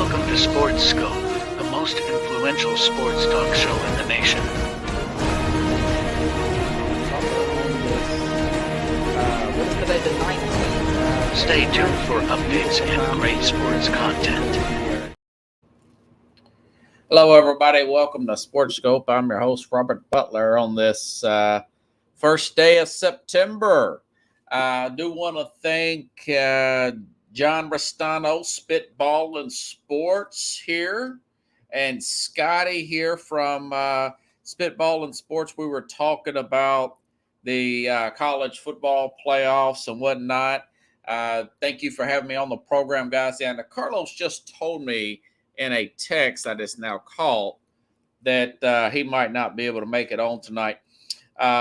Welcome to Sports Scope, the most influential sports talk show in the nation. What is today, the 19th? Stay tuned for updates and great sports content. Hello, everybody. Welcome to Sports Scope. I'm your host, Robert Butler, on this first day of September. I do want to thank John Restano, Spitball Sports here, and Scotty here from Spitball Sports. We were talking about the college football playoffs and whatnot. Thank you for having me on the program, guys. And Carlos just told me in a text I just now called that he might not be able to make it on tonight,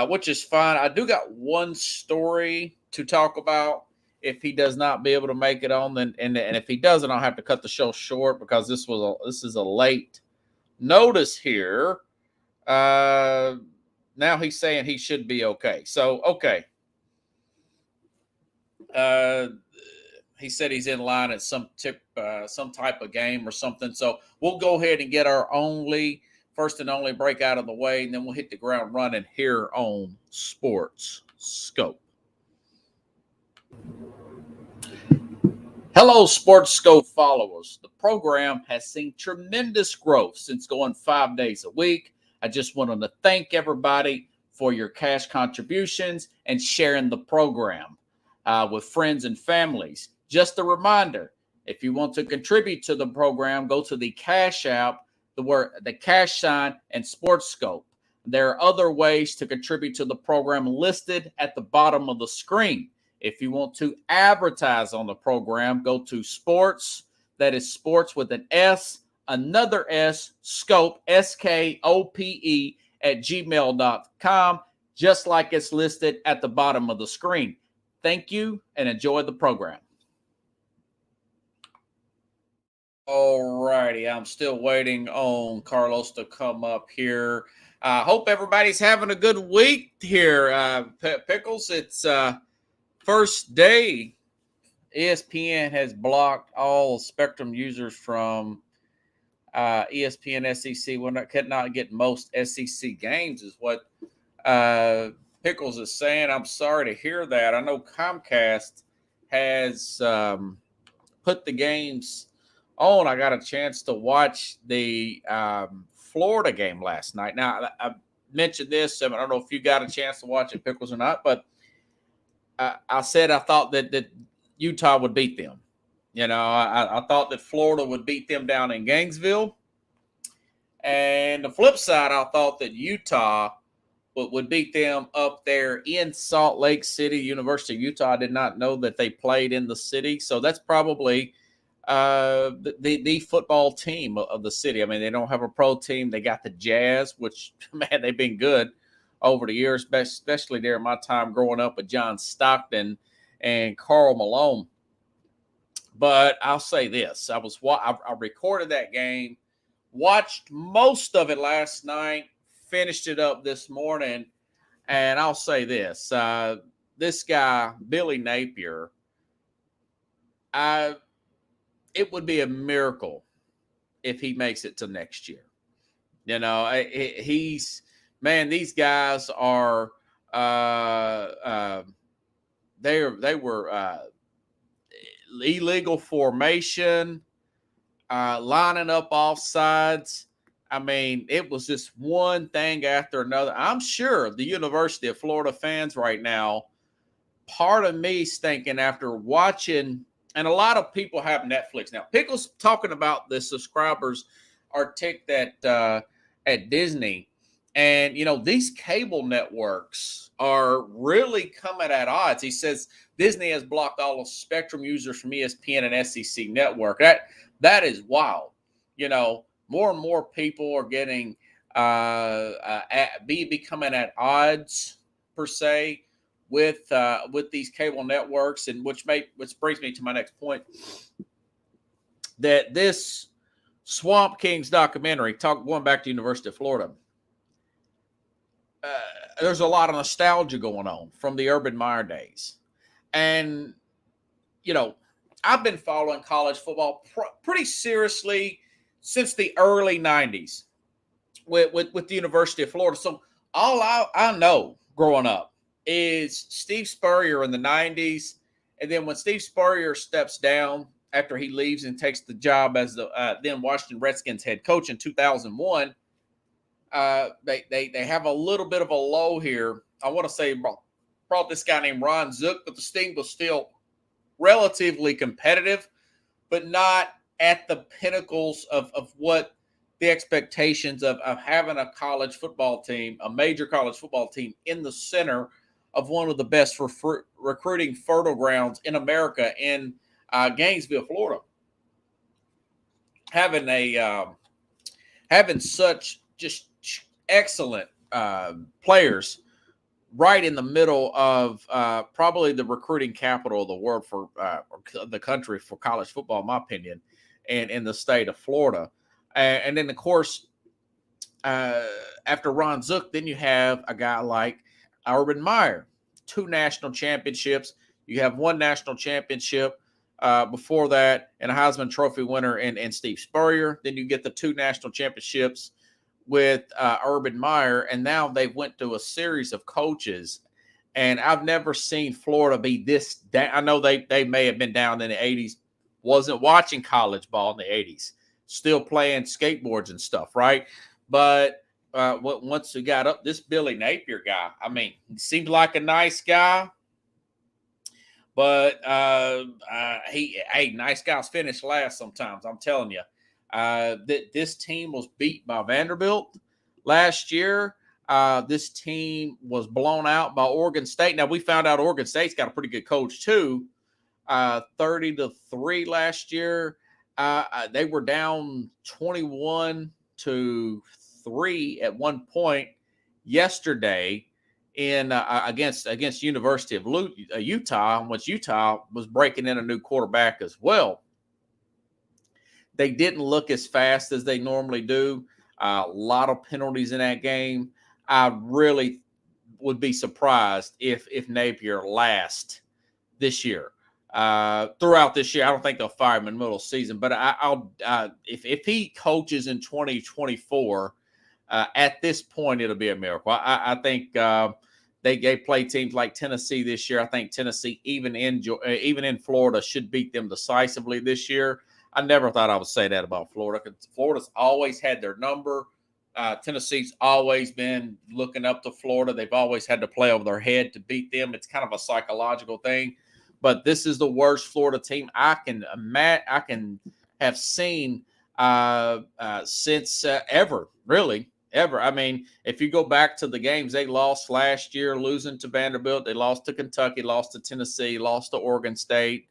which is fine. I do got one story to talk about. If he does not be able to make it on, then and if he doesn't, I'll have to cut the show short because this is a late notice here. Now he's saying he should be okay. So okay. He said he's in line at some type of game or something. So we'll go ahead and get our first and only break out of the way, and then we'll hit the ground running here on Sports Scope. Hello, Sports Scope followers. The program has seen tremendous growth since going 5 days a week. I just wanted to thank everybody for your cash contributions and sharing the program with friends and families. Just a reminder, if you want to contribute to the program, go to the Cash App, the cash sign, and Sports Scope. There are other ways to contribute to the program listed at the bottom of the screen. If you want to advertise on the program, go to Sports, that is Sports with an S, another S, Scope, SKOPE, at gmail.com, just like it's listed at the bottom of the screen. Thank you and enjoy the program. All righty, I'm still waiting on Carlos to come up here. I hope everybody's having a good week here. Pickles, it's first day. ESPN has blocked all Spectrum users from ESPN SEC. Could not get most SEC games is what Pickles is saying. I'm sorry to hear that. I know Comcast has put the games on. I got a chance to watch the Florida game last night. Now, I mentioned this. I don't know if you got a chance to watch it, Pickles, or not, but I said I thought that Utah would beat them. You know, I thought that Florida would beat them down in Gainesville. And the flip side, I thought that Utah would beat them up there in Salt Lake City, University of Utah. I did not know that they played in the city. So that's probably the football team of the city. I mean, they don't have a pro team. They got the Jazz, which, man, they've been good over the years, especially during my time growing up with John Stockton and Karl Malone. But I'll say this. I recorded that game, watched most of it last night, finished it up this morning, and I'll say this. This guy, Billy Napier, it would be a miracle if he makes it to next year. You know, these guys are they were illegal formation, lining up off sides. I mean, it was just one thing after another. I'm sure the University of Florida fans right now, part of me is thinking after watching, and a lot of people have Netflix now. Pickles talking about the subscribers are ticked at Disney. And, you know, these cable networks are really coming at odds. He says Disney has blocked all of Spectrum users from ESPN and SEC network. That is wild. You know, more and more people are getting becoming at odds, per se, with these cable networks, and which brings me to my next point, that this Swamp Kings documentary, going back to University of Florida, there's a lot of nostalgia going on from the Urban Meyer days. And, you know, I've been following college football pretty seriously since the early 90s with the University of Florida. So all I know growing up is Steve Spurrier in the 90s. And then when Steve Spurrier steps down after he leaves and takes the job as the then Washington Redskins head coach in 2001, they have a little bit of a low here. I want to say brought this guy named Ron Zook, but the team was still relatively competitive, but not at the pinnacles of what the expectations of having a college football team, a major college football team in the center of one of the best recruiting fertile grounds in America in Gainesville, Florida. Having such just excellent players right in the middle of probably the recruiting capital of the world for the country for college football, in my opinion, and in the state of Florida. And then, of course, after Ron Zook, then you have a guy like Urban Meyer, 2 national championships. You have 1 national championship before that, and a Heisman Trophy winner in Steve Spurrier. Then you get the 2 national championships with Urban Meyer, and now they went to a series of coaches. And I've never seen Florida be this down. I know they may have been down in the 80s, wasn't watching college ball in the 80s, still playing skateboards and stuff, right? But once we got up, this Billy Napier guy, I mean, he seemed like a nice guy, but nice guys finish last sometimes, I'm telling you. This team was beat by Vanderbilt last year. This team was blown out by Oregon State. Now, we found out Oregon State's got a pretty good coach, too. 30-3 last year. They were down 21-3 at one point yesterday in against University of Utah, in which Utah was breaking in a new quarterback as well. They didn't look as fast as they normally do. A lot of penalties in that game. I really would be surprised if Napier lasts this year. Throughout this year, I don't think they'll fire him in the middle of the season. But if he coaches in 2024, at this point, it'll be a miracle. I think they play teams like Tennessee this year. I think Tennessee, even in Florida, should beat them decisively this year. I never thought I would say that about Florida, because Florida's always had their number. Tennessee's always been looking up to Florida. They've always had to play over their head to beat them. It's kind of a psychological thing. But this is the worst Florida team I can have seen since ever, really, ever. I mean, if you go back to the games they lost last year, losing to Vanderbilt, they lost to Kentucky, lost to Tennessee, lost to Oregon State.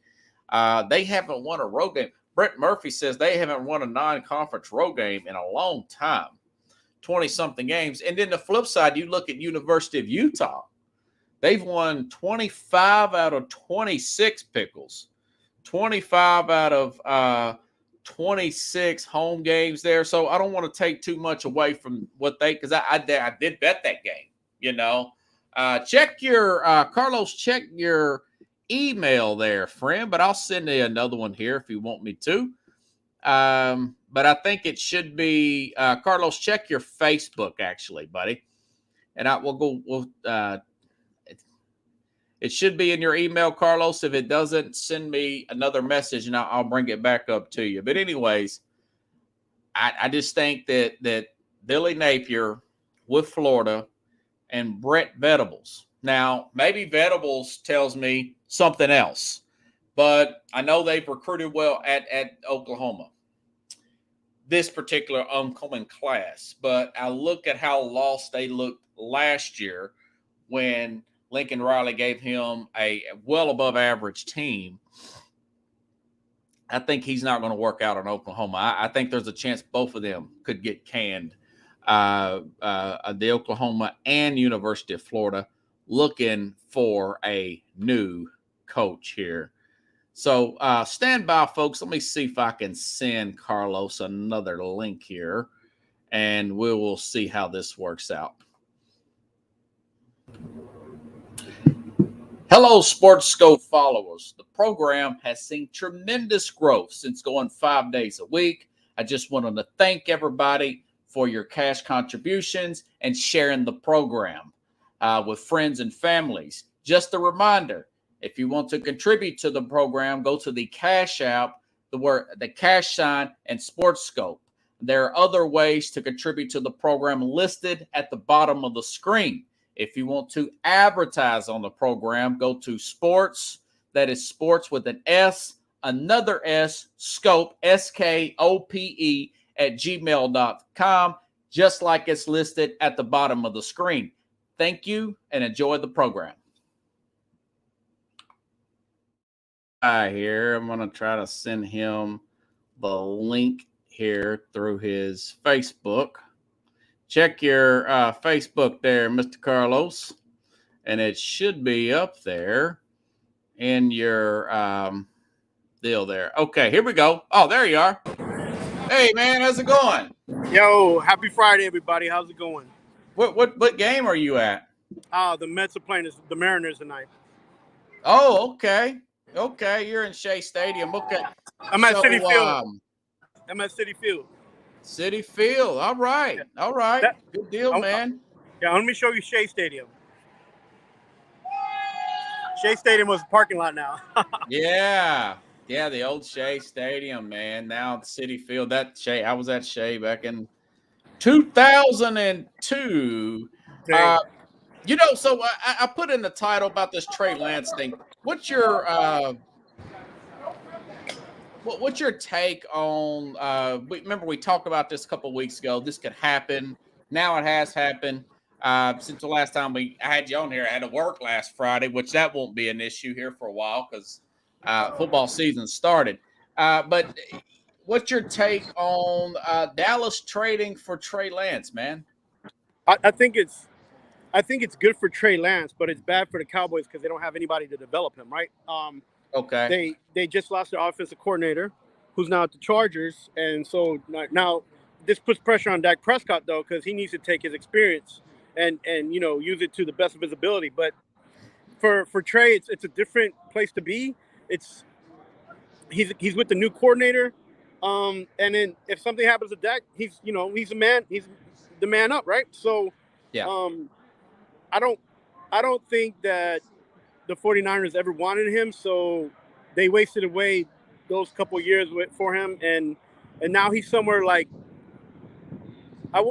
They haven't won a road game. Brett Murphy says they haven't won a non-conference road game in a long time, 20-something games. And then the flip side, you look at University of Utah. They've won 25 out of 26 pickles, 25 out of 26 home games there. So I don't want to take too much away from what because I did bet that game, you know. Check your, Carlos, check your email there, friend, but I'll send you another one here if you want me to. But I think it should be, Carlos, check your Facebook, actually, buddy. And it should be in your email, Carlos. If it doesn't, send me another message and I'll bring it back up to you. But anyways, I just think that Billy Napier with Florida and Brett Venables. Now, maybe Venables tells me something else, but I know they've recruited well at Oklahoma, this particular oncoming class. But I look at how lost they looked last year when Lincoln Riley gave him a well above average team. I think he's not going to work out in Oklahoma. I think there's a chance both of them could get canned. The Oklahoma and University of Florida looking for a new coach here. So stand by, folks. Let me see if I can send Carlos another link here, and we will see how this works out. Hello, Sports Scope followers. The program has seen tremendous growth since going 5 days a week. I just wanted to thank everybody for your cash contributions and sharing the program with friends and families. Just a reminder, if you want to contribute to the program, go to the Cash App, the cash sign, and Sports Scope. There are other ways to contribute to the program listed at the bottom of the screen. If you want to advertise on the program, go to sports, that is sports with an S, another S, scope, SKOPE, at gmail.com, just like it's listed at the bottom of the screen. Thank you and enjoy the program. Here, I'm going to try to send him the link here through his Facebook. Check your Facebook there, Mr. Carlos, and it should be up there in your deal there. Okay, here we go. Oh, there you are. Hey, man, how's it going? Yo, happy Friday, everybody. How's it going? What game are you at? The Mets are playing the Mariners tonight. Oh, okay. Okay, you're in Shea Stadium. Okay. I'm at Citi Field. I'm at Citi Field. Citi Field. All right. All right. Good deal, man. Yeah, let me show you Shea Stadium. Shea Stadium was a parking lot now. Yeah. Yeah, the old Shea Stadium, man. Now Citi Field. That Shea, I was at Shea back in 2002. So I put in the title about this Trey Lance thing. What's your take on? Remember we talked about this a couple of weeks ago. This could happen. Now it has happened. Since the last time I had you on here, I had to work last Friday, which that won't be an issue here for a while because football season started. But what's your take on Dallas trading for Trey Lance, man? I think it's good for Trey Lance, but it's bad for the Cowboys because they don't have anybody to develop him, right? Okay. They just lost their offensive coordinator, who's now at the Chargers, and so now this puts pressure on Dak Prescott though because he needs to take his experience and use it to the best of his ability. But for Trey, it's a different place to be. He's with the new coordinator, and then if something happens to Dak, he's the man up, right? So yeah. I don't think that the 49ers ever wanted him, so they wasted away those couple years for him, and now he's somewhere like I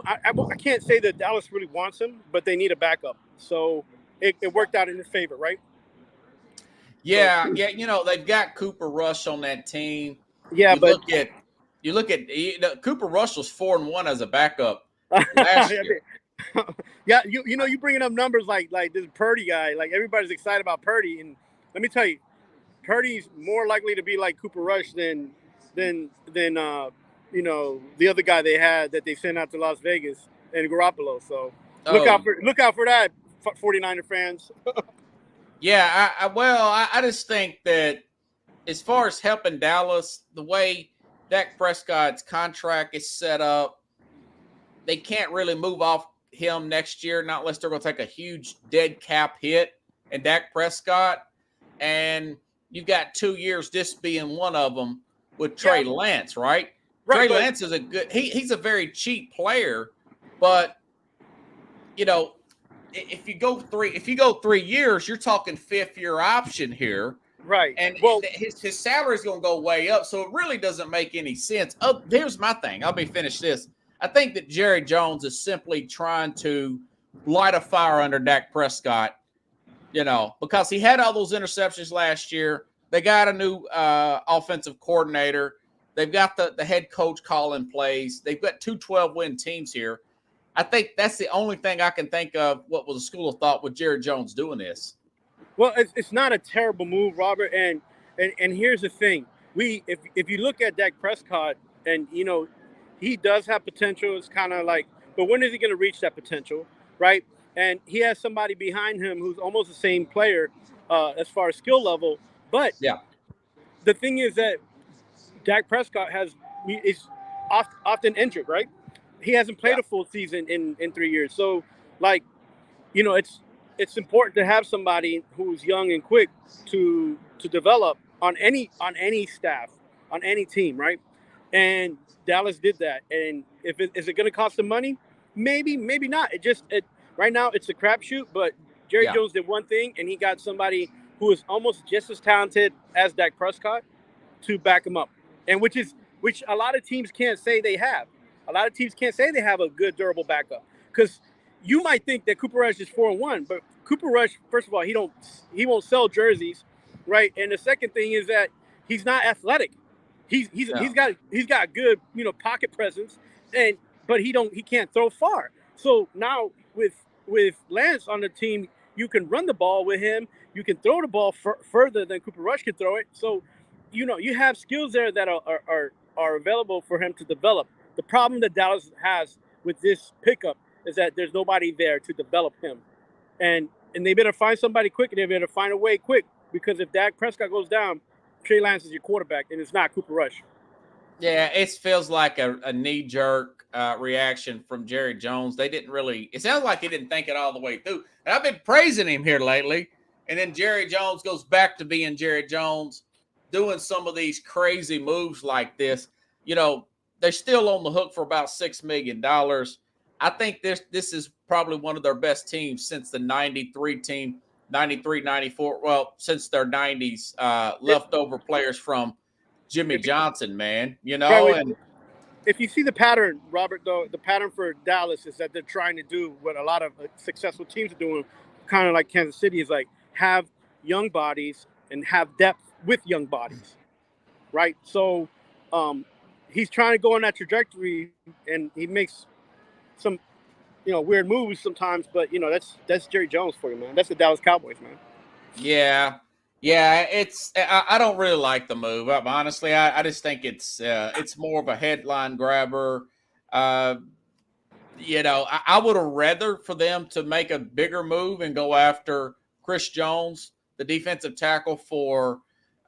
can't say that Dallas really wants him, but they need a backup. So it worked out in his favor, right? Yeah, they've got Cooper Rush on that team. Yeah, you look at Cooper Rush was 4-1 as a backup last year. Yeah, you bringing up numbers like this Purdy guy, like everybody's excited about Purdy, and let me tell you, Purdy's more likely to be like Cooper Rush than the other guy they had that they sent out to Las Vegas and Garoppolo. So look out for that, 49er fans. Yeah, I just think that as far as helping Dallas, the way Dak Prescott's contract is set up, they can't really move off him next year, not unless they're going to take a huge dead cap hit and Dak Prescott. And you've got 2 years, this being one of them, with Trey Lance, right? Trey Lance is he's a very cheap player, but if you go 3 years, you're talking 5th year option here. Right. And his salary is going to go way up, so it really doesn't make any sense. Oh, here's my thing. I'll be finished this. I think that Jerry Jones is simply trying to light a fire under Dak Prescott, because he had all those interceptions last year. They got a new offensive coordinator. They've got the head coach calling plays. They've got 2 12-win teams here. I think that's the only thing I can think of what was a school of thought with Jerry Jones doing this. Well, it's not a terrible move, Robert. And here's the thing: if you look at Dak Prescott, and he does have potential. It's kind of like, but when is he going to reach that potential, right? And he has somebody behind him who's almost the same player as far as skill level. But the thing is that Dak Prescott is often injured, right? He hasn't played a full season in 3 years. So, it's it's important to have somebody who's young and quick to develop on any staff, on any team, right? And Dallas did that. And if it is it going to cost them money? Maybe, maybe not. It right now it's a crapshoot. But Jerry Yeah. Jones did one thing, and he got somebody who is almost just as talented as Dak Prescott to back him up, and which a lot of teams can't say they have. A lot of teams can't say they have a good durable backup because you might think that Cooper Rush is 4-1, but Cooper Rush, first of all, he won't sell jerseys, right? And the second thing is that he's not athletic. He's got good pocket presence, and but he can't throw far. So now with Lance on the team, you can run the ball with him. You can throw the ball further than Cooper Rush can throw it. So you have skills there that are available for him to develop. The problem that Dallas has with this pickup is that there's nobody there to develop him, and they better find somebody quick, and they better find a way quick, because if Dak Prescott goes down, Trey Lance is your quarterback, and it's not Cooper Rush. Yeah, it feels like a knee-jerk reaction from Jerry Jones. They didn't really – it sounds like he didn't think it all the way through. And I've been praising him here lately, and then Jerry Jones goes back to being Jerry Jones, doing some of these crazy moves like this. They're still on the hook for about $6 million. I think this is probably one of their best teams since the 93 team, 93, 94. Well, since their 90s leftover players from Jimmy Johnson, man. And if you see the pattern, Robert, though, the pattern for Dallas is that they're trying to do what a lot of successful teams are doing, kind of like Kansas City, is like have young bodies and have depth with young bodies, right? So he's trying to go on that trajectory, and he makes some weird moves sometimes, but that's Jerry Jones for you, man. That's the Dallas Cowboys, man. Yeah, I don't really like the move. Honestly, I just think it's more of a headline grabber. I would have rather for them to make a bigger move and go after Chris Jones, the defensive tackle for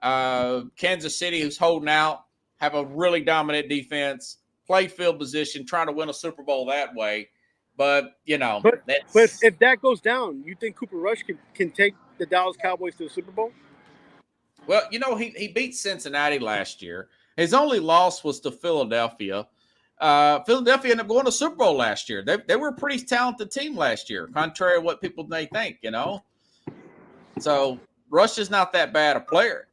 Kansas City, who's holding out, have a really dominant defense, play field position, trying to win a Super Bowl that way. But but if that goes down, you think Cooper Rush can take the Dallas Cowboys to the Super Bowl? Well, he beat Cincinnati last year. His only loss was to Philadelphia. Philadelphia ended up going to Super Bowl last year. They were a pretty talented team last year, contrary to what people may think. So Rush is not that bad a player.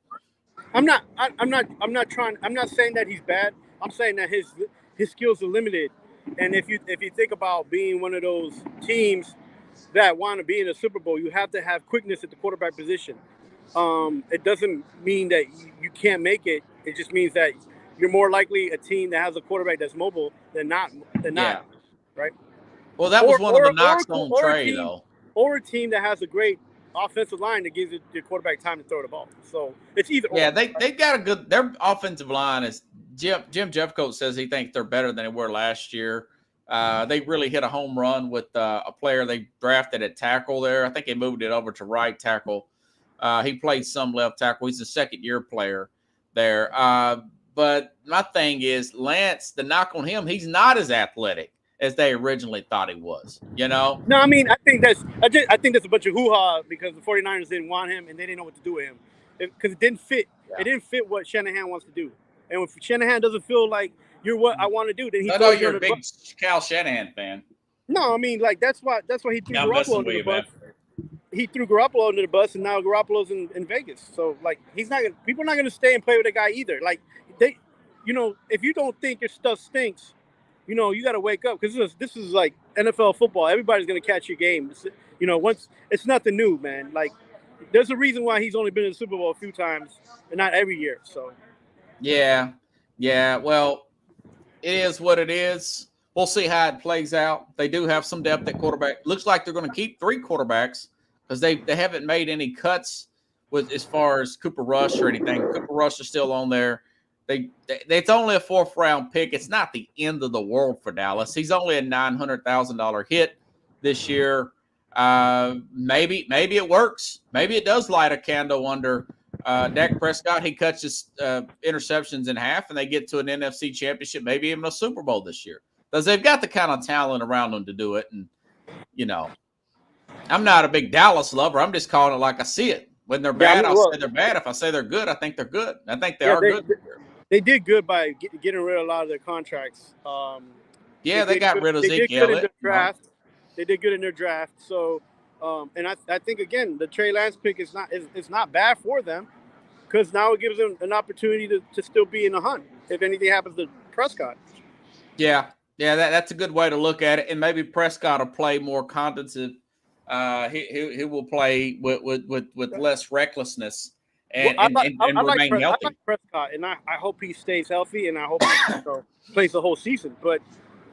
I'm not saying that he's bad. I'm saying that his skills are limited. And if you think about being one of those teams that want to be in a Super Bowl, you have to have quickness at the quarterback position. It doesn't mean that you can't make it. It just means that you're more likely a team that has a quarterback that's mobile than not, right? Well, that was one of the knocks on Trey, though. Or a team that has a great offensive line that gives your quarterback time to throw the ball. So it's either or. Yeah, they got a good – their offensive line is – Jim Jeffcoat says he thinks they're better than they were last year. They really hit a home run with a player they drafted at tackle there. I think they moved it over to right tackle. He played some left tackle. He's a second-year player there. But my thing is, Lance, the knock on him, he's not as athletic as they originally thought he was, No, I mean, I think that's a bunch of hoo-ha because the 49ers didn't want him and they didn't know what to do with him. Because it didn't fit. Yeah. It didn't fit what Shanahan wants to do. And if Shanahan doesn't feel like you're what I want to do, then he. I know you're a big Cal Shanahan fan. No, I mean, like that's why he threw Garoppolo under the bus. He threw Garoppolo under the bus, and now Garoppolo's in Vegas. So like, people are not gonna stay and play with a guy either. Like they, if you don't think your stuff stinks, you got to wake up, because this is like NFL football. Everybody's gonna catch your game. Once it's nothing new, man. Like there's a reason why he's only been in the Super Bowl a few times and not every year. So. Yeah. Well, it is what it is. We'll see how it plays out. They do have some depth at quarterback. Looks like they're going to keep 3 quarterbacks because they haven't made any cuts with as far as Cooper Rush or anything. Cooper Rush is still on there. It's only a 4th round pick. It's not the end of the world for Dallas. He's only a $900,000 hit this year. Maybe it works. Maybe it does light a candle under Dak Prescott. He cuts his interceptions in half, and they get to an NFC championship, maybe even a Super Bowl this year. Because they've got the kind of talent around them to do it. And, I'm not a big Dallas lover. I'm just calling it like I see it. When they're bad, I'll say they're bad. If I say they're good, I think they're good. I think they are good. They did good by getting rid of a lot of their contracts. They got rid of Zeke They did good in Elliott. their draft. They did good in their draft. So, and I think again the Trey Lance pick is not bad for them because now it gives them an opportunity to still be in the hunt if anything happens to Prescott. Yeah, that's a good way to look at it. And maybe Prescott will play more condescending. He will play with less recklessness and remain healthy. I like Prescott, and I hope he stays healthy, and I hope he plays the whole season. But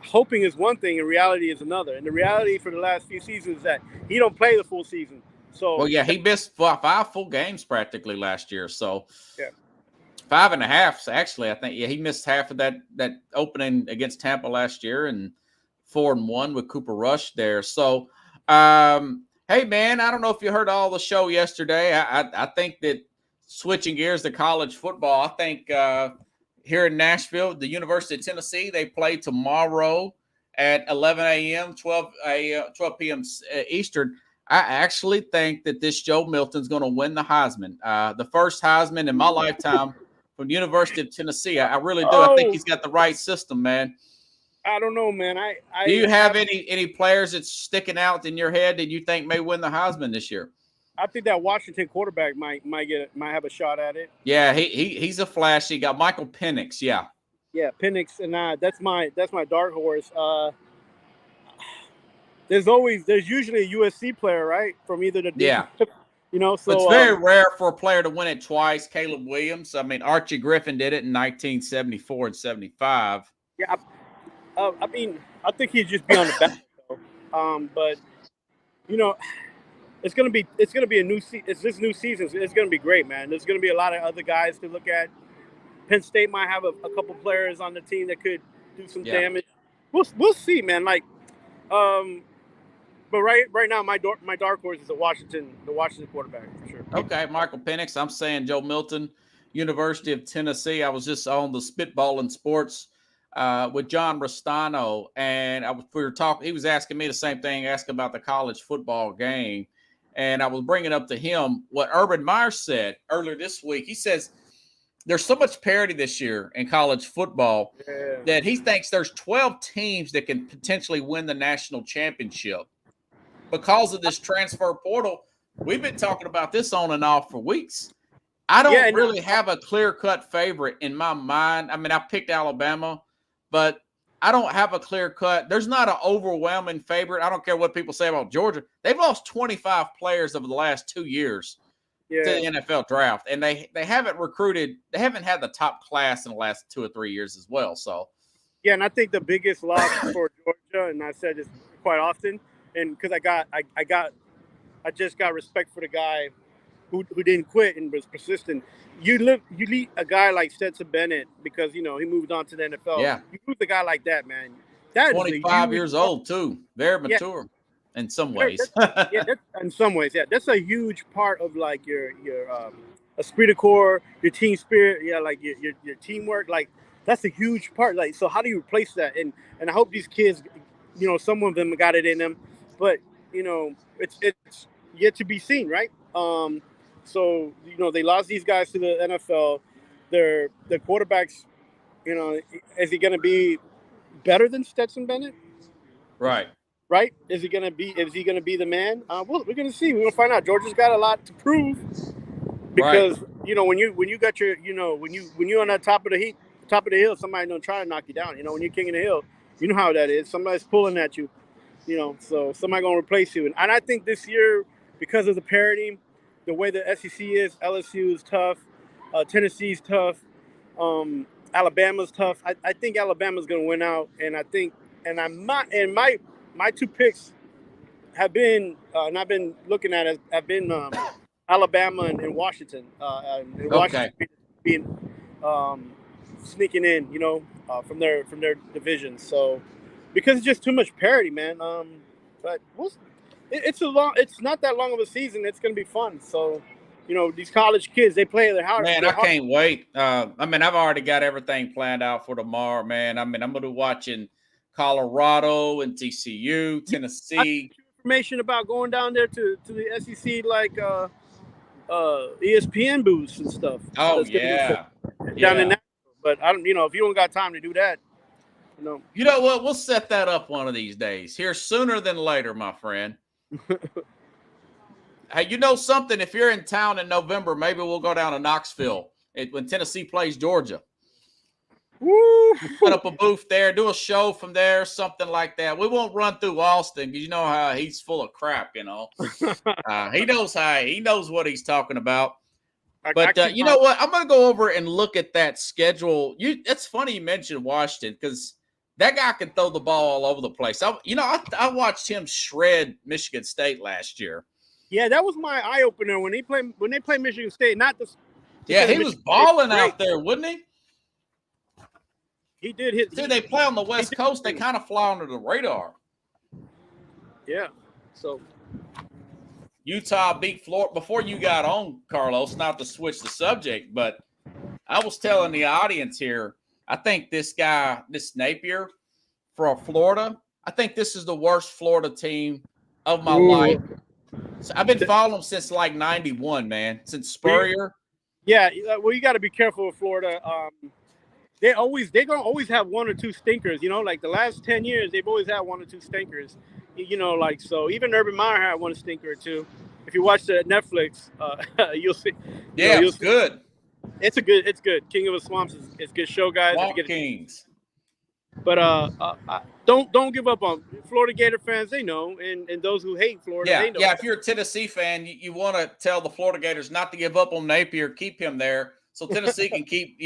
hoping is one thing, and reality is another. And the reality for the last few seasons is that he don't play the full season. So he missed 5 full games practically last year. So 5.5 actually. I think he missed half of that opening against Tampa last year, and 4-1 with Cooper Rush there. So. Hey man, I don't know if you heard all the show yesterday. I think that switching gears to college football, I think here in Nashville, the University of Tennessee, they play tomorrow at 11 a.m., 12 p.m. Eastern. I actually think that this Joe Milton's going to win the Heisman, the first Heisman in my lifetime from the University of Tennessee. I really do. I think he's got the right system, man. I don't know, man. Do you have any players that's sticking out in your head that you think may win the Heisman this year? I think that Washington quarterback might have a shot at it. Yeah, he's a flashy guy. Michael Penix, yeah. Yeah, Penix, and that's my dark horse. There's usually a USC player, right, from either the So it's very rare for a player to win it twice. Caleb Williams. I mean, Archie Griffin did it in 1974 and 75. Yeah. I mean, I think he'd just be on the back, though. But it's gonna be a new season. It's this new season. It's gonna be great, man. There's gonna be a lot of other guys to look at. Penn State might have a couple players on the team that could do some damage. We'll see, man. Like, but right now, my dark horse is the Washington quarterback for sure. Okay, Michael Penix. I'm saying Joe Milton, University of Tennessee. I was just on the Spitballing Sports with John Restano, and we were talking. He was asking me the same thing, asking about the college football game, and I was bringing up to him what Urban Meyer said earlier this week. He says there's so much parity this year in college football that he thinks there's 12 teams that can potentially win the national championship because of this transfer portal. We've been talking about this on and off for weeks. I don't really have a clear-cut favorite in my mind. I mean, I picked Alabama, but I don't have a clear cut. There's not an overwhelming favorite. I don't care what people say about Georgia. They've lost 25 players over the last 2 years to the NFL draft, and they haven't recruited. They haven't had the top class in the last 2 or 3 years as well. So, yeah, and I think the biggest loss for Georgia, and I said this quite often, and because I just got respect for the guy who didn't quit and was persistent. You lead a guy like Stetson Bennett because he moved on to the NFL. Yeah, you lose a guy like that, man. That 25 years old too, very mature in some ways. In some ways, that's a huge part of like your esprit de corps, your team spirit, like your teamwork. Like that's a huge part. Like, so how do you replace that? And I hope these kids, some of them got it in them, but it's yet to be seen, right? So, they lost these guys to the NFL. Their quarterbacks, is he going to be better than Stetson Bennett? Right. Is he going to be the man? We're going to see. We're going to find out. Georgia's got a lot to prove because, when you got your, when you're on that top of the hill, somebody's going to try to knock you down. When you're king of the hill, you know how that is. Somebody's pulling at you, so somebody's going to replace you. And I think this year, because of the parity, the way the SEC is, LSU is tough, Tennessee's tough, Alabama's tough. I think Alabama's going to win out, and my 2 picks have been, and I've been looking at it, have been Alabama and Washington. Washington being sneaking in, from their division. So because it's just too much parity, man. But it's not that long of a season. It's going to be fun. So, these college kids, they play their heart. Man, I can't wait. I've already got everything planned out for tomorrow, man. I'm going to be watching Colorado and TCU, Tennessee. information about going down there to the SEC like ESPN booths and stuff. Oh That's gonna be down in yeah. Nashville. But I don't, if you don't got time to do that, You know what? We'll set that up one of these days. Here sooner than later, my friend. Hey, you know something? If you're in town in November, maybe we'll go down to Knoxville when Tennessee plays Georgia. Woo! Put up a booth there, do a show from there, something like that. We won't run through Austin because you know how he's full of crap. He knows what he's talking about. But you know what? I'm going to go over and look at that schedule. It's funny you mentioned Washington because that guy can throw the ball all over the place. I watched him shred Michigan State last year. Yeah, that was my eye opener when they played Michigan State. Yeah, he was balling out there, wouldn't he? He did hit. See, they play on the West Coast. They kind of fly under the radar. Yeah. So Utah beat Florida before you got on, Carlos. Not to switch the subject, but I was telling the audience here. I think this Napier for Florida. I think this is the worst Florida team of my life. So I've been following them since like '91, man. Since Spurrier. Yeah. Well, you got to be careful with Florida. They're gonna always have one or two stinkers. Like the last 10 years, they've always had one or two stinkers. So even Urban Meyer had one stinker or two. If you watch the Netflix, you'll see. Yeah, it's good. It's good. King of the Swamps is a good show, guys. Swamp Kings. But don't give up on Florida Gator fans. They know, and those who hate Florida, they know. Yeah. If you're a Tennessee fan, you want to tell the Florida Gators not to give up on Napier, keep him there, so Tennessee can keep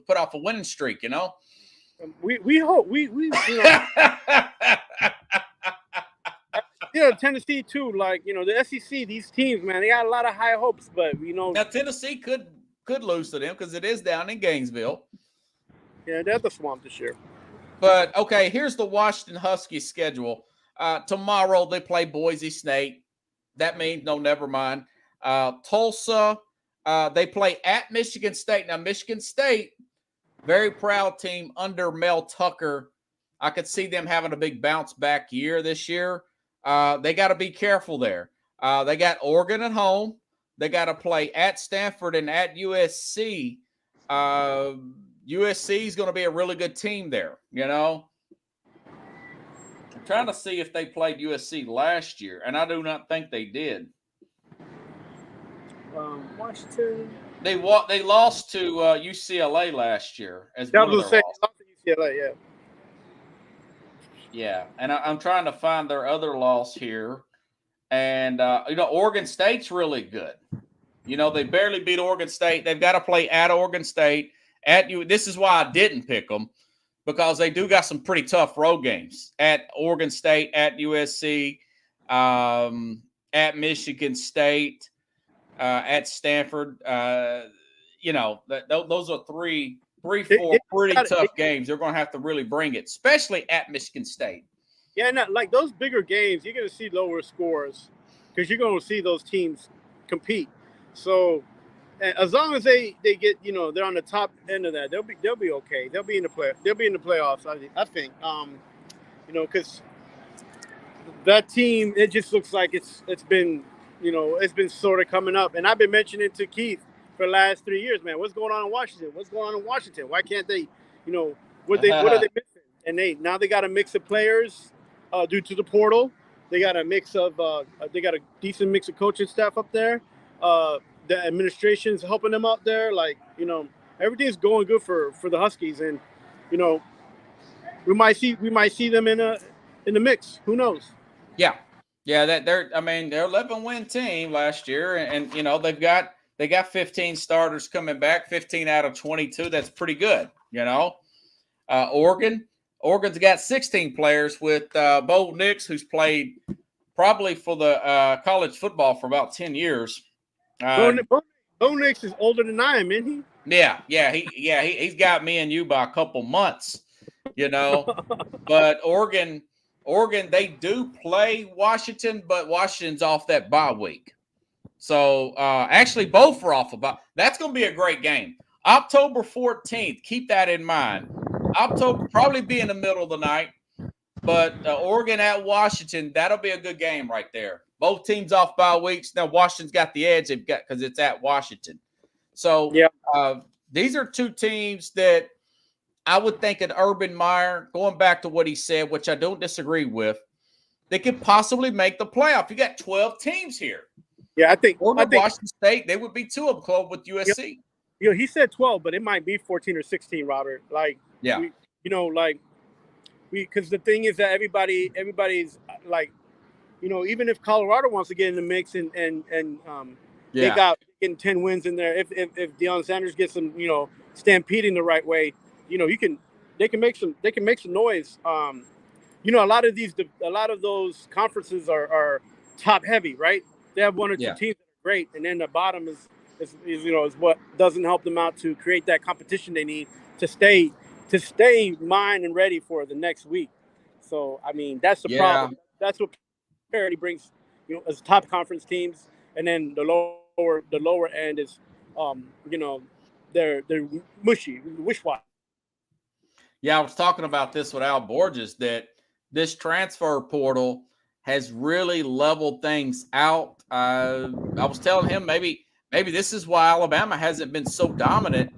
put off a winning streak. We hope Tennessee too. Like the SEC, these teams, man, they got a lot of high hopes, but now Tennessee could lose to them because it is down in Gainesville. Yeah, they're the Swamp this year. But, okay, here's the Washington Huskies schedule. Tomorrow they play Boise State. That means, no, never mind. Tulsa, they play at Michigan State. Now, Michigan State, very proud team under Mel Tucker. I could see them having a big bounce back year this year. They got to be careful there. They got Oregon at home. They got to play at Stanford and at USC. USC is going to be a really good team there, I'm trying to see if they played USC last year, and I do not think they did. Washington. They lost to UCLA last year as one of their losses. Lost to UCLA, yeah. Yeah, and I'm trying to find their other loss here. And, Oregon State's really good. They barely beat Oregon State. They've got to play at Oregon State. This is why I didn't pick them, because they do got some pretty tough road games at Oregon State, at USC, at Michigan State, at Stanford. Those are three, four pretty tough games. They're going to have to really bring it, especially at Michigan State. Yeah, like those bigger games, you're going to see lower scores because you're going to see those teams compete. So as long as they get, they're on the top end of that, they'll be okay. They'll be in the playoffs. I think, because that team, it just looks like it's been sort of coming up. And I've been mentioning to Keith for the last 3 years, man, what's going on in Washington? Why can't they, what are they missing? And they got a mix of players due to the portal. They got a mix of they got a decent mix of coaching staff up there. The administration's helping them out there. Like, everything's going good for the Huskies, and we might see them in the mix. Who knows? Yeah, they're 11-win team last year, and they got 15 starters coming back, 15 out of 22. That's pretty good. Oregon's got 16 players with Bo Nix, who's played probably for the college football for about 10 years. Bo Nix is older than I am, isn't he? He's got me and you by a couple months, But Oregon, they do play Washington, but Washington's off that bye week. So actually, both are off of bye. That's going to be a great game. October 14th. Keep that in mind. October probably be in the middle of the night. But Oregon at Washington, that'll be a good game right there. Both teams off by weeks. Now Washington's got the edge they've got because it's at Washington. So Yeah. these are two teams that I would think an Urban Meyer, going back to what he said, which I don't disagree with, they could possibly make the playoff. You got 12 teams here. Yeah, I think Washington State, they would be two of them close with USC. He said 12, but it might be 14 or 16, Robert. Like, yeah, because the thing is that everybody's like, even if Colorado wants to get in the mix and they got getting 10 wins in there, if Deion Sanders gets them, stampeding the right way, they can make some noise. A lot of those conferences are top heavy, right? They have one or two teams that are great, and then the bottom is what doesn't help them out to create that competition they need to stay mind and ready for the next week. So I mean, that's the problem. That's what parity brings, as top conference teams, and then the lower end is, they're mushy, wish-washy. Yeah, I was talking about this with Al Borges, that this transfer portal has really leveled things out. I was telling him maybe this is why Alabama hasn't been so dominant,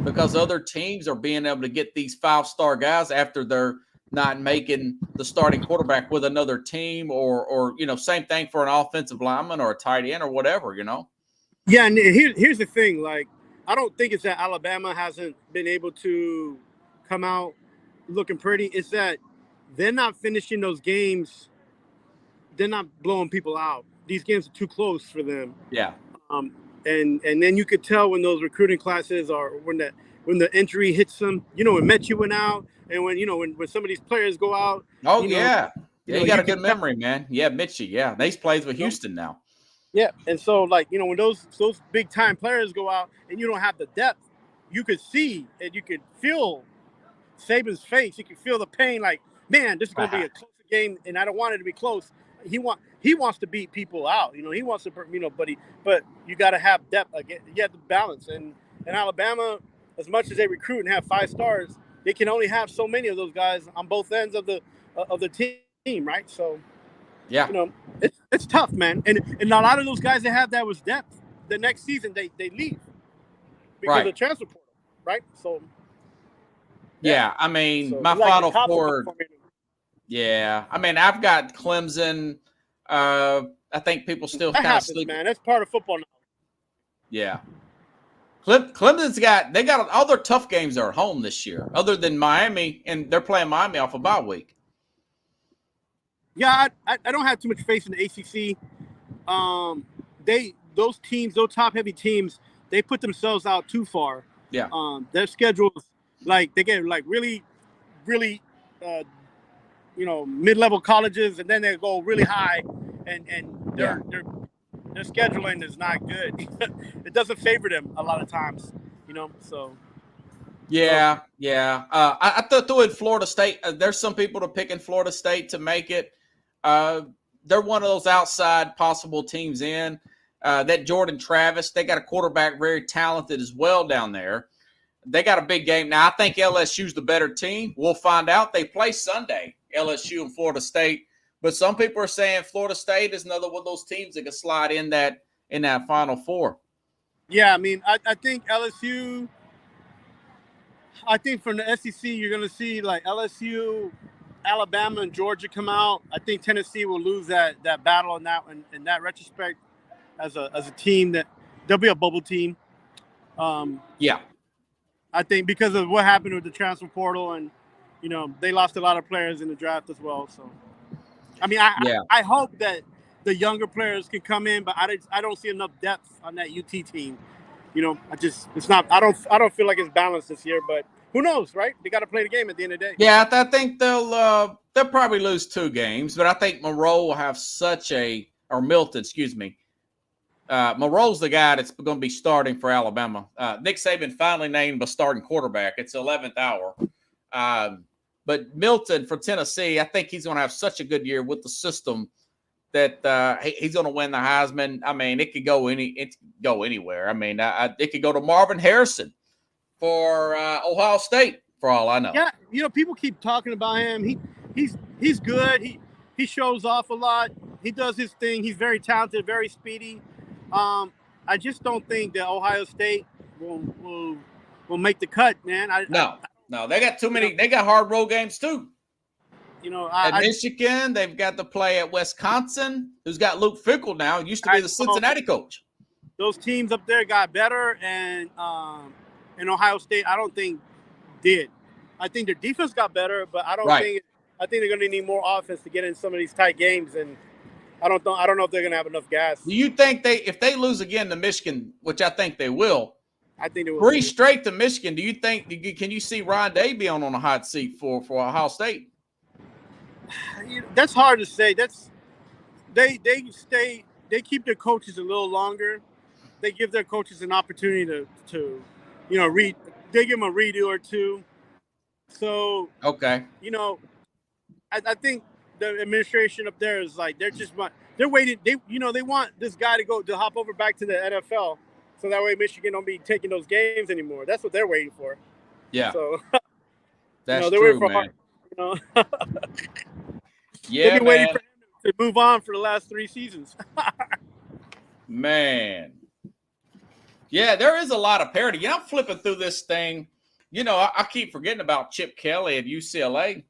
because other teams are being able to get these 5-star guys after they're not making the starting quarterback with another team, or same thing for an offensive lineman or a tight end or whatever, Yeah, and here's the thing. Like, I don't think it's that Alabama hasn't been able to come out looking pretty. It's that they're not finishing those games. They're not blowing people out. These games are too close for them. Yeah. And then you could tell when those recruiting classes are when the injury hits them. When Mechie went out, and when some of these players go out. Oh yeah. You got a good memory, man. Yeah, Mechie. Yeah, they plays with Houston now. Yeah, and so when those big time players go out and you don't have the depth, you could see and you could feel Saban's face. You could feel the pain. Like, man, this is going to be a close game, and I don't want it to be close. He wants to beat people out. He wants to, but you got to have depth again. You have to balance. And Alabama, as much as they recruit and have 5 stars, they can only have so many of those guys on both ends of the team, right? So, yeah, it's tough, man. And a lot of those guys that have that was depth. The next season they leave because of transfer portal, right? So. Yeah, I mean, my Final Four. Yeah, I mean, I've got Clemson. I think people still kind of sleep. Man, that's part of football now. Yeah, Clemson's got all their tough games are at home this year, other than Miami, and they're playing Miami off a bye week. Yeah, I don't have too much faith in the ACC. Those teams, those top heavy teams, they put themselves out too far. Yeah. Their schedules, like, they get like really, really, mid-level colleges, and then they go really high, and their scheduling is not good. It doesn't favor them a lot of times, so. Yeah. I threw in Florida State. There's some people to pick in Florida State to make it. They're one of those outside possible teams in. That Jordan Travis, they got a quarterback very talented as well down there. They got a big game. Now, I think LSU's the better team. We'll find out. They play Sunday, LSU and Florida State. But some people are saying Florida State is another one of those teams that can slide in that Final Four. Yeah, I mean, I think LSU – I think from the SEC, you're going to see like LSU, Alabama, and Georgia come out. I think Tennessee will lose that battle in that retrospect as a team that they'll be a bubble team. Yeah. I think because of what happened with the transfer portal, and they lost a lot of players in the draft as well. So, I mean, I hope that the younger players can come in, but I don't see enough depth on that UT team. It's not. I don't feel like it's balanced this year, but who knows, right? They got to play the game at the end of the day. Yeah, I think they'll probably lose 2 games, but I think Monroe will have Milton, excuse me. Monroe's the guy that's going to be starting for Alabama. Nick Saban finally named a starting quarterback. It's 11th hour. But Milton from Tennessee, I think he's going to have such a good year with the system that he's going to win the Heisman. I mean, it could go anywhere. I mean, it could go to Marvin Harrison for Ohio State, for all I know. Yeah, people keep talking about him. he's good. He shows off a lot. He does his thing. He's very talented, very speedy. I just don't think that Ohio State will make the cut, man. No, they got too many. They got hard road games too. At I Michigan, they've got to play at Wisconsin, who's got Luke Fickell now. Used to be the Cincinnati coach. Those teams up there got better, and Ohio State, I don't think did. I think their defense got better, but I don't think. I think they're going to need more offense to get in some of these tight games, and I don't know if they're going to have enough gas. Do you think if they lose again to Michigan, which I think they will? I think they will. 3 straight to Michigan. Do you think? Can you see Ryan Day be on a hot seat for Ohio State? That's hard to say. They keep their coaches a little longer. They give their coaches an opportunity to read. They give them a redo or two. So okay, I think the administration up there is like they're waiting. They want this guy to hop over back to the NFL, so that way Michigan don't be taking those games anymore. That's what they're waiting for. Yeah. So that's they're true, waiting man. Yeah, they've been waiting for him to move on for the last 3 seasons. Man. Yeah, there is a lot of parity. I'm flipping through this thing. I keep forgetting about Chip Kelly at UCLA.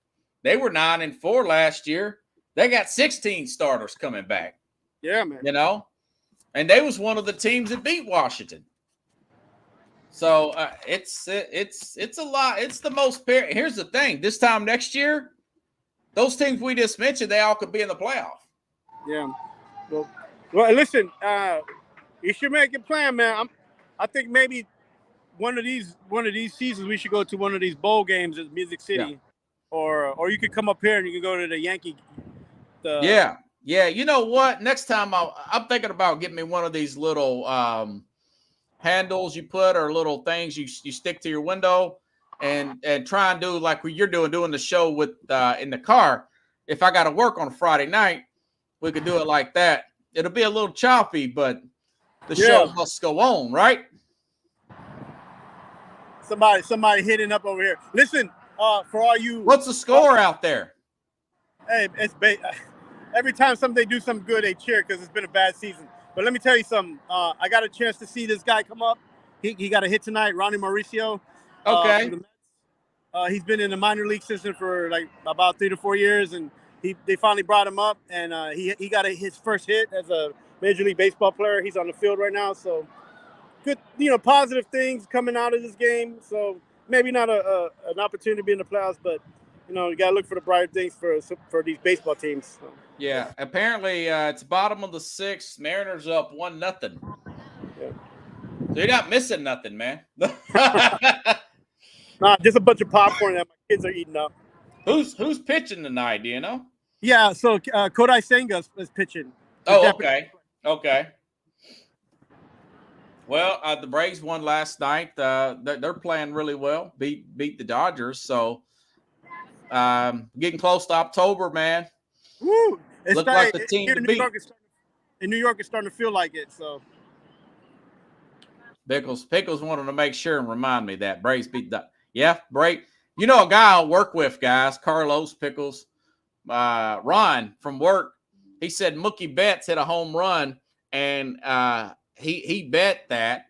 They were 9-4 last year. They got 16 starters coming back. Yeah, man. And they was one of the teams that beat Washington. So it's a lot. It's the most parity. Here's the thing. This time next year, those teams we just mentioned, they all could be in the playoff. Yeah. Well, listen, you should make a plan, man. I think maybe one of these seasons we should go to one of these bowl games at Music City, or you could come up here and you can go to the Yankee. Yeah. You know what? Next time I'm thinking about getting me one of these little handles you put or little things you stick to your window. And try and do like what you're doing the show with in the car. If I got to work on a Friday night, we could do it like that. It'll be a little choppy, but the show must go on, right? Somebody hitting up over here. Listen, for all you. What's the score out there? Hey, every time they do something good, they cheer because it's been a bad season. But let me tell you something. I got a chance to see this guy come up. He got a hit tonight, Ronnie Mauricio. Okay. He's been in the minor league system for like about 3 to 4 years, and they finally brought him up, and he got his first hit as a Major League Baseball player. He's on the field right now, so good, positive things coming out of this game. So maybe not an opportunity to be in the playoffs, but you got to look for the brighter things for these baseball teams. So. Yeah, apparently it's bottom of the 6th. Mariners up 1-0. Yeah. So you're not missing nothing, man. Nah, just a bunch of popcorn that my kids are eating up. Who's pitching tonight? Do you know? Yeah, so Kodai Senga is pitching. Oh, okay. Well, the Braves won last night. They're playing really well. Beat the Dodgers. So getting close to October, man. Woo! Look like the team to beat. In New York, it's starting to feel like it. So. Pickles wanted to make sure and remind me that Braves beat the. Yeah, Brave. A guy I'll work with, guys, Carlos Pickles, Ron from work. He said Mookie Betts hit a home run, and he bet that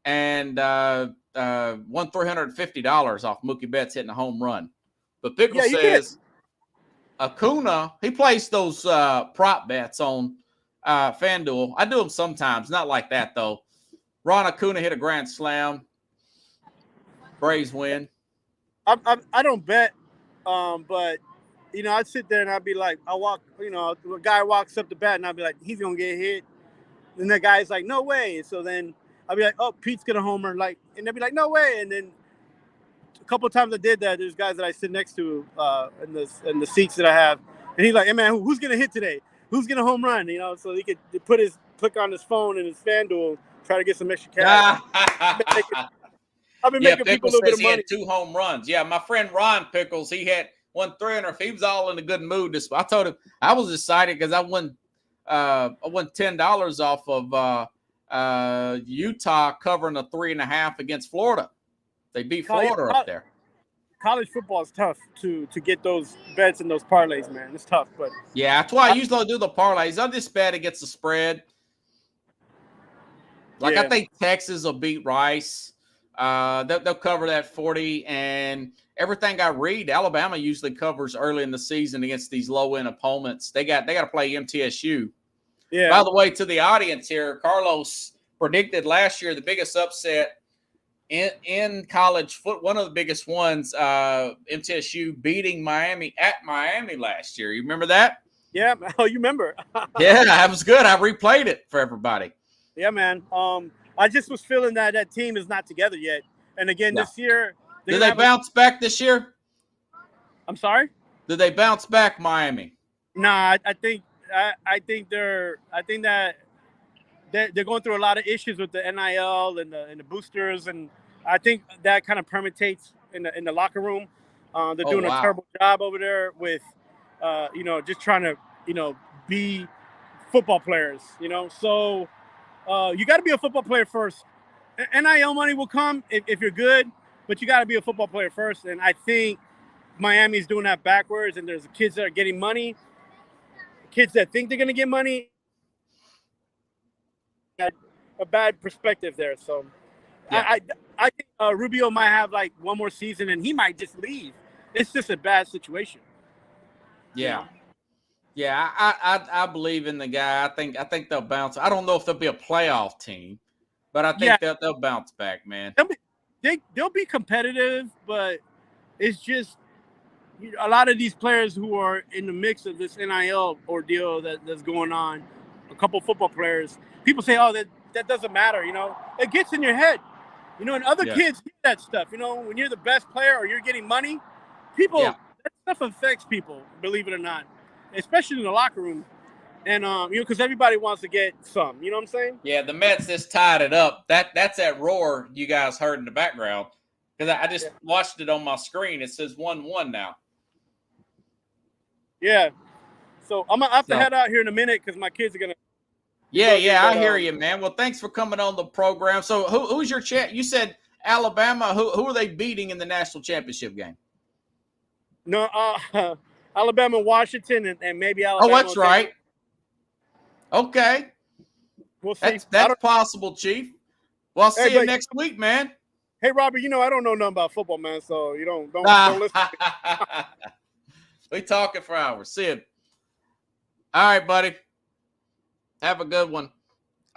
and won $350 off Mookie Betts hitting a home run. But Pickles says Acuna, he placed those prop bets on FanDuel. I do them sometimes, not like that though. Ron Acuna hit a grand slam. Braves win. I don't bet, but I'd sit there and I'd be like, a guy walks up the bat and I'd be like, he's gonna get hit. And the guy's like, no way. And so then I'd be like, oh, Pete's gonna homer, and they'd be like, no way. And then a couple of times I did that. There's guys that I sit next to in the seats that I have, and he's like, hey man, who's gonna hit today? Who's gonna home run? So he could click on his phone and his FanDuel. Try to get some extra cash. I've been making people a little bit of money. He had 2 home runs. Yeah, my friend Ron Pickles, he had won 300. He was all in a good mood. I told him I was excited because I won $10 off of Utah covering a 3.5 against Florida. They beat Florida up there. college football is tough to get those bets and those parlays, man. It's tough, but yeah, that's why I usually do the parlays. I just bet against the spread. Like I think Texas will beat Rice. They'll cover that 40, and everything I read, Alabama usually covers early in the season against these low end opponents. They got to play MTSU. Yeah. By the way, to the audience here, Carlos predicted last year the biggest upset in college foot. One of the biggest ones, MTSU beating Miami at Miami last year. You remember that? Yeah. Oh, you remember? Yeah, that was good. I replayed it for everybody. Yeah, man. I just was feeling that team is not together yet. And again, this year, did they bounce back this year? I'm sorry? Did they bounce back, Miami? Nah, I think that they're going through a lot of issues with the NIL and the boosters, and I think that kind of permutates in the locker room. They're doing a terrible job over there with, just trying to, be football players, So you got to be a football player first. NIL money will come if you're good, but you got to be a football player first. And I think Miami's doing that backwards, and there's kids that are getting money, kids that think they're going to get money. A bad perspective there. So yeah. I think Rubio might have like one more season, and he might just leave. It's just a bad situation. Yeah. Yeah, I believe in the guy. I think they'll bounce. I don't know if they'll be a playoff team, but I think they'll bounce back, man. They'll be competitive, but it's just a lot of these players who are in the mix of this NIL ordeal that's going on. A couple football players, people say, "Oh, that doesn't matter," It gets in your head, and other kids hear that stuff. When you're the best player or you're getting money, that stuff affects people. Believe it or not. Especially in the locker room, and because everybody wants to get some. You know what I'm saying? Yeah, the Mets just tied it up. That's that roar you guys heard in the background, because I just watched it on my screen. It says 1-1 now. Yeah, so I'm gonna have to head out here in a minute because my kids are gonna. Yeah, I hear you, man. Well, thanks for coming on the program. So, who's your champ? You said Alabama. Who are they beating in the national championship game? No, Alabama, Washington, and maybe Alabama. Oh, that's right. Okay. We'll see. That's possible, Chief. Well, I'll see you next week, man. Hey, Robert, I don't know nothing about football, man, so you don't listen. We talking for hours. See you. All right, buddy. Have a good one.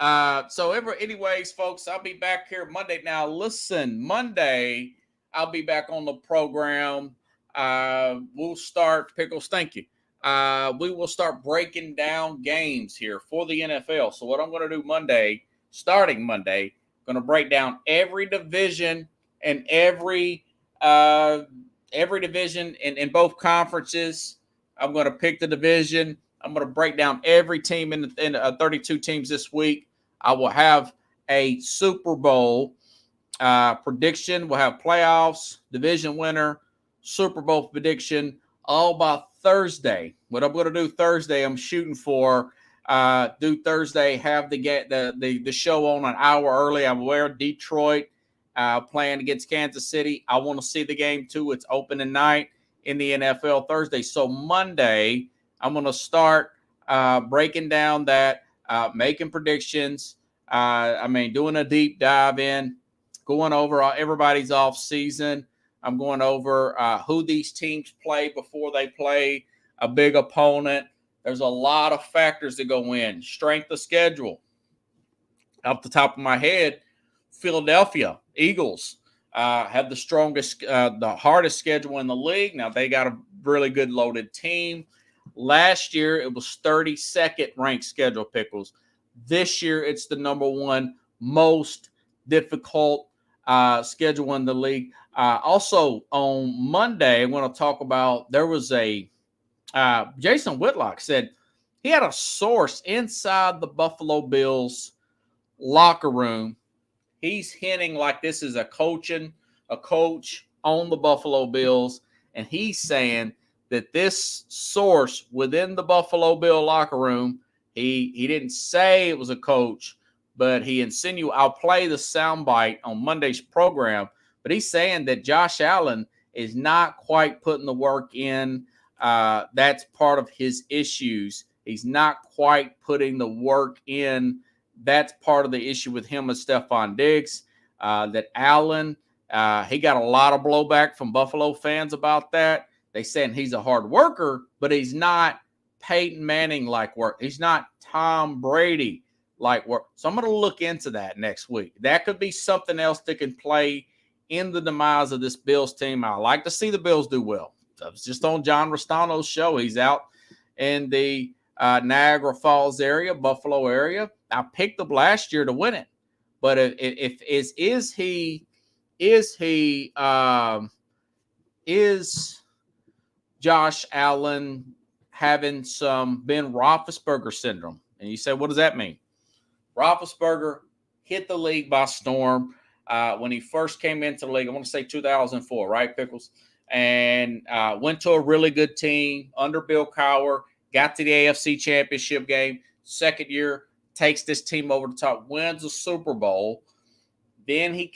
Anyways, folks, I'll be back here Monday. Now, listen, Monday, I'll be back on the program. We'll start, Pickles, thank you. We will start breaking down games here for the NFL. So what I'm going to do starting Monday, going to break down every division and every division in both conferences. I'm going to pick the division. I'm going to break down every team in 32 teams this week. I will have a Super Bowl prediction. We'll have playoffs, division winner, Super Bowl prediction, all by Thursday. What I'm going to do Thursday, I'm shooting for do Thursday, have the show on an hour early. I'm aware of Detroit playing against Kansas City. I want to see the game too. It's opening night in the NFL Thursday. So Monday, I'm going to start breaking down that, making predictions. Doing a deep dive in, going over everybody's off season. I'm going over who these teams play before they play a big opponent. There's a lot of factors that go in. Strength of schedule. Off the top of my head, Philadelphia Eagles have the strongest, the hardest schedule in the league. Now, they got a really good loaded team. Last year, it was 32nd ranked schedule, Pickles. This year, it's the number one most difficult schedule in the league. Also, on Monday, I want to talk about, there was Jason Whitlock said he had a source inside the Buffalo Bills locker room. He's hinting like this is a coach on the Buffalo Bills, and he's saying that this source within the Buffalo Bill locker room, he didn't say it was a coach, but he insinuated. I'll play the soundbite on Monday's program, but he's saying that Josh Allen is not quite putting the work in. That's part of his issues. He's not quite putting the work in. That's part of the issue with him and Stephon Diggs. That Allen, he got a lot of blowback from Buffalo fans about that. They saying he's a hard worker, but he's not Peyton Manning like work. He's not Tom Brady like work. So I'm going to look into that next week. That could be something else that can play in the demise of this Bills team. I like to see the Bills do well. I was just on John Restano's show. He's out in the Niagara Falls area, Buffalo area. I picked them last year to win it. But is Josh Allen having some Ben Roethlisberger syndrome? And you say, what does that mean? Roethlisberger hit the league by storm when he first came into the league. I want to say 2004, right, Pickles? And went to a really good team under Bill Cowher, got to the AFC Championship game. Second year, takes this team over the top, wins the Super Bowl. Then he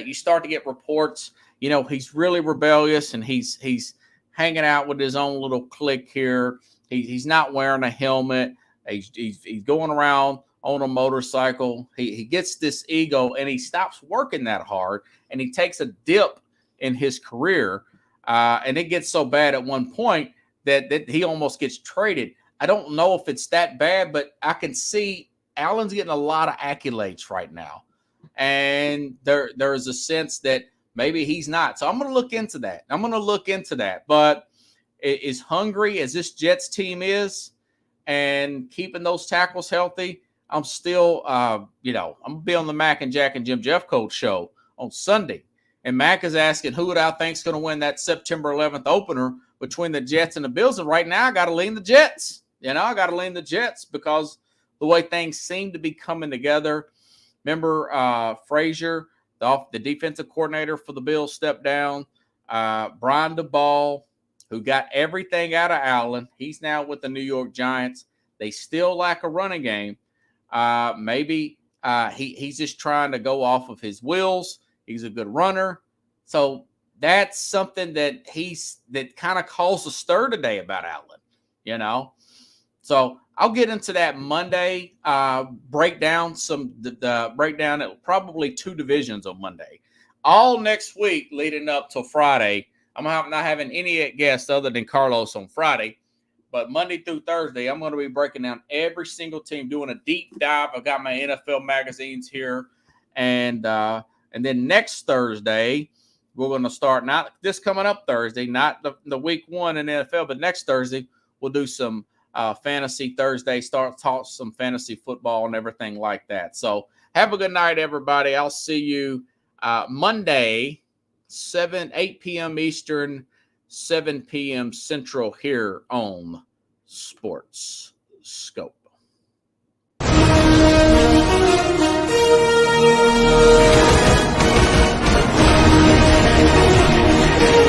you start to get reports, he's really rebellious and he's hanging out with his own little clique here. He's not wearing a helmet. He's going around on a motorcycle. He gets this ego and he stops working that hard and he takes a dip in his career. And it gets so bad at one point that he almost gets traded. I don't know if it's that bad, but I can see Allen's getting a lot of accolades right now. And there's a sense that maybe he's not. So I'm going to look into that. But as hungry as this Jets team is and keeping those tackles healthy, I'm still, I'm going to be on the Mac and Jack and Jim Jeffcoat show on Sunday. And Mac is asking who would I think is going to win that September 11th opener between the Jets and the Bills. And right now I got to lean the Jets. I got to lean the Jets because the way things seem to be coming together. Remember Frazier, the defensive coordinator for the Bills, stepped down. Brian DeBall, who got everything out of Allen. He's now with the New York Giants. They still lack a running game. Maybe he's just trying to go off of his wheels. He's a good runner. So that's something that kind of caused a stir today about Allen, So I'll get into that Monday, breakdown probably two divisions on Monday. All next week leading up till Friday, I'm not having any guests other than Carlos on Friday. But Monday through Thursday, I'm going to be breaking down every single team, doing a deep dive. I've got my NFL magazines here. And then next Thursday, we're going to start, not this coming up Thursday, not the week one in the NFL, but next Thursday, we'll do some Fantasy Thursday, talk some fantasy football and everything like that. So have a good night, everybody. I'll see you Monday, 8 p.m. Eastern, 7 p.m. Central here on Sports Scope.